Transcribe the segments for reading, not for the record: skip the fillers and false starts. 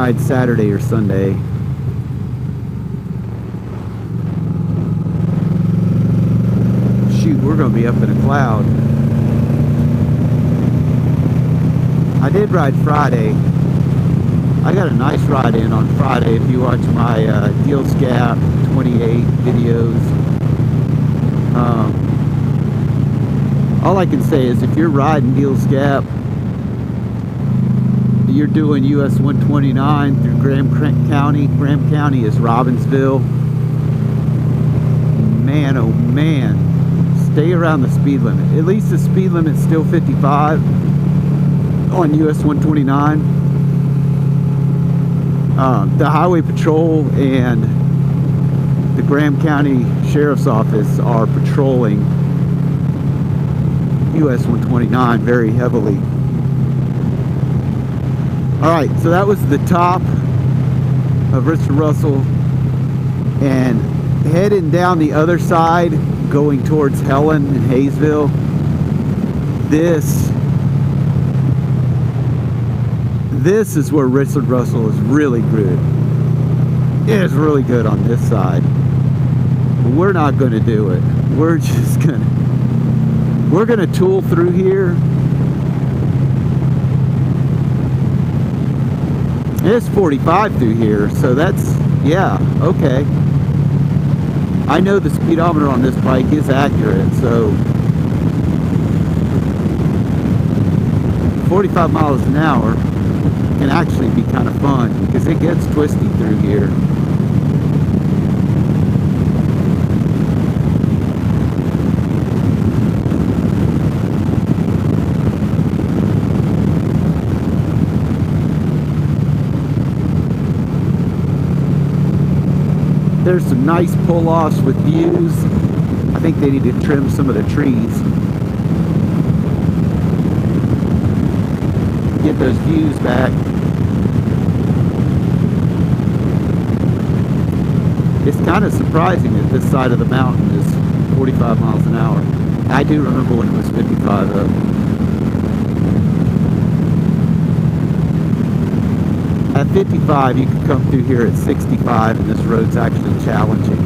ride Saturday or Sunday. Shoot, we're going to be up in a cloud. I did ride Friday. I got a nice ride in on Friday. If you watch my Deals Gap 28 videos, all I can say is if you're riding Deals Gap, you're doing US 129 through Graham County. Graham County is Robbinsville. Man, oh man, stay around the speed limit. At least the speed limit's still 55 on US 129. The Highway Patrol and the Graham County Sheriff's Office are patrolling US 129 very heavily. Alright, so that was the top of Russel, and heading down the other side going towards Helen and Hayesville, this is where Russel is really good. It is really good on this side. But we're not going to do it. We're going to tool through here. It's 45 through here, so that's, yeah, okay. I know the speedometer on this bike is accurate, so 45 miles an hour can actually be kind of fun because it gets twisty through here. There's some nice pull-offs with views. I think they need to trim some of the trees. Get those views back. It's kind of surprising that this side of the mountain is 45 miles an hour. I do remember when it was 55 though. At 55, you can come through here at 65, and this road's actually challenging.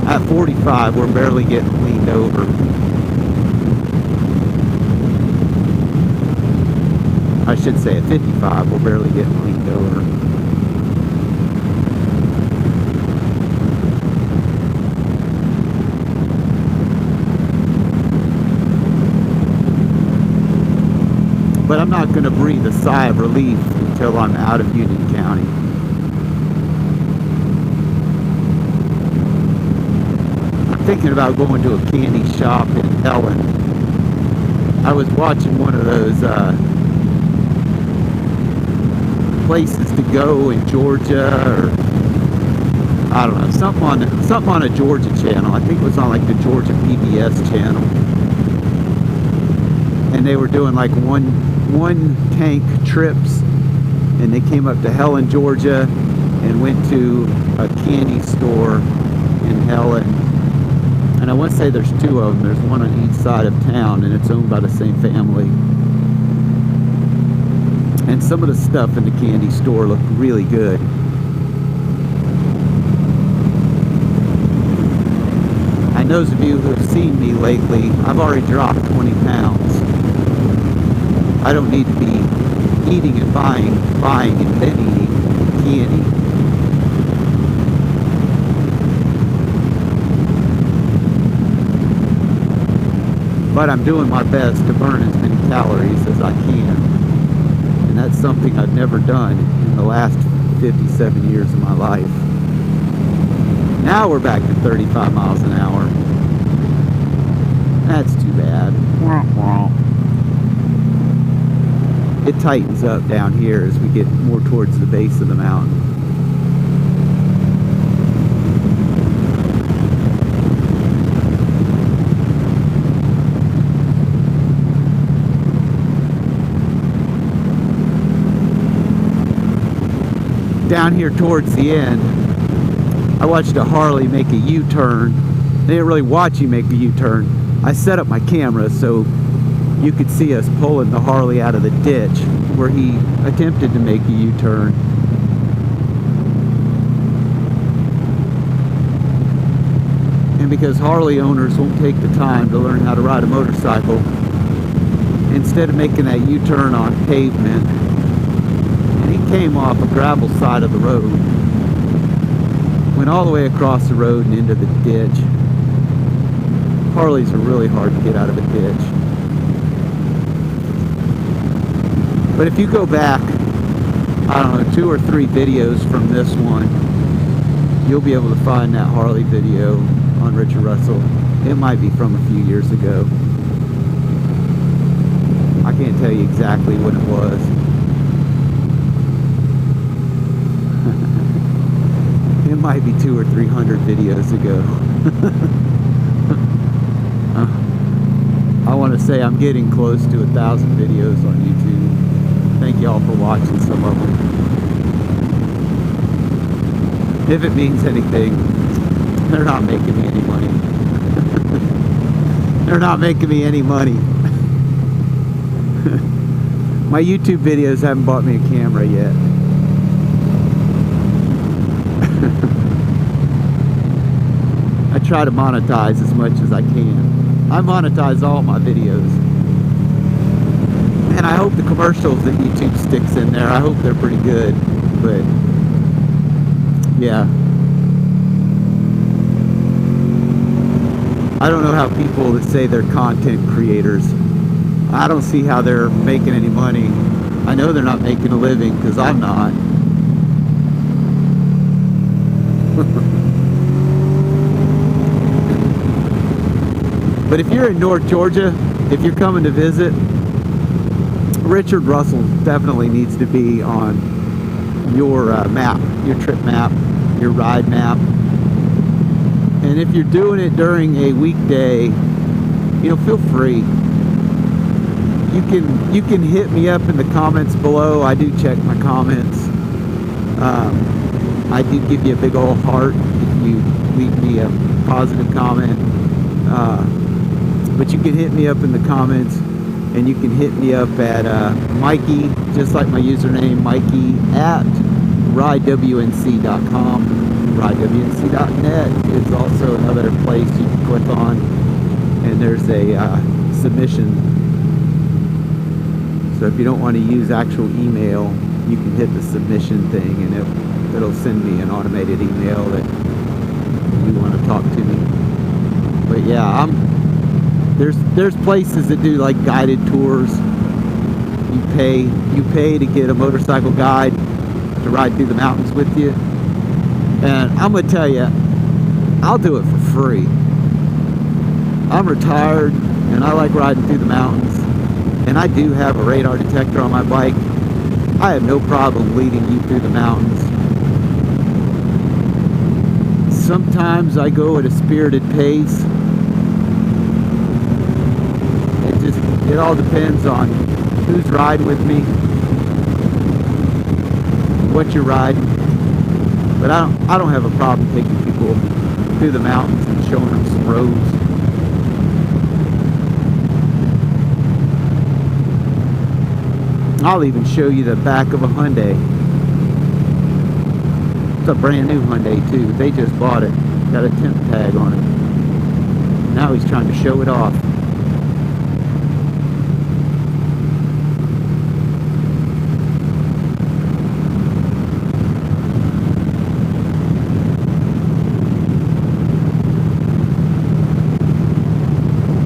At 45, we're barely getting leaned over. I should say at 55, we're barely getting leaned over. But I'm not going to breathe a sigh of relief until I'm out of Union County. I'm thinking about going to a candy shop in Helen. I was watching one of those places to go in Georgia, or I don't know, something on a Georgia channel. I think it was on like the Georgia PBS channel. And they were doing like one tank trips, and they came up to Helen, Georgia, and went to a candy store in Helen. And I want to say there's two of them. There's one on each side of town, and it's owned by the same family. And some of the stuff in the candy store looked really good. And those of you who have seen me lately, I've already dropped 20 pounds. I don't need to be eating and buying and then eating candy. But I'm doing my best to burn as many calories as I can. And that's something I've never done in the last 57 years of my life. Now we're back to 35 miles an hour. That's too bad. It tightens up down here as we get more towards the base of the mountain. Down here towards the end, I watched a Harley make a U-turn. I didn't really watch him make a U-turn. I set up my camera so you could see us pulling the Harley out of the ditch where he attempted to make a U-turn. And because Harley owners won't take the time to learn how to ride a motorcycle, instead of making that U-turn on pavement, and he came off a gravel side of the road, went all the way across the road and into the ditch. Harleys are really hard to get out of a ditch. But if you go back, I don't know, 2 or 3 videos from this one, you'll be able to find that Harley video on Richard Russell. It might be from a few years ago. I can't tell you exactly what it was. It might be 200 or 300 videos ago. I want to say I'm getting close to 1,000 videos on YouTube. Thank y'all for watching some of them. If it means anything, they're not making me any money. They're not making me any money. My YouTube videos haven't bought me a camera yet. I try to monetize as much as I can. I monetize all my videos. And I hope the commercials that YouTube sticks in there, I hope they're pretty good. But, yeah. I don't know how people that say they're content creators, I don't see how they're making any money. I know they're not making a living because I'm not. But if you're in North Georgia, if you're coming to visit, Richard Russell definitely needs to be on your map, your trip map, your ride map. And if you're doing it during a weekday, feel free. You can hit me up in the comments below. I do check my comments. I do give you a big old heart if you leave me a positive comment. But you can hit me up in the comments, and you can hit me up at Mikey, just like my username, Mikey at ridewnc.com. ridewnc.net is also another place you can click on, and there's a submission. So if you don't want to use actual email, you can hit the submission thing, and it'll send me an automated email that you want to talk to me. But yeah, there's places that do like guided tours. You pay to get a motorcycle guide to ride through the mountains with you. And I'm gonna tell you, I'll do it for free. I'm retired and I like riding through the mountains, and I do have a radar detector on my bike. I have no problem leading you through the mountains. Sometimes I go at a spirited pace. It all depends on who's riding with me, what you're riding. But I don't have a problem taking people through the mountains and showing them some roads. I'll even show you the back of a Hyundai. It's a brand new Hyundai too. They just bought it. Got a temp tag on it. Now he's trying to show it off.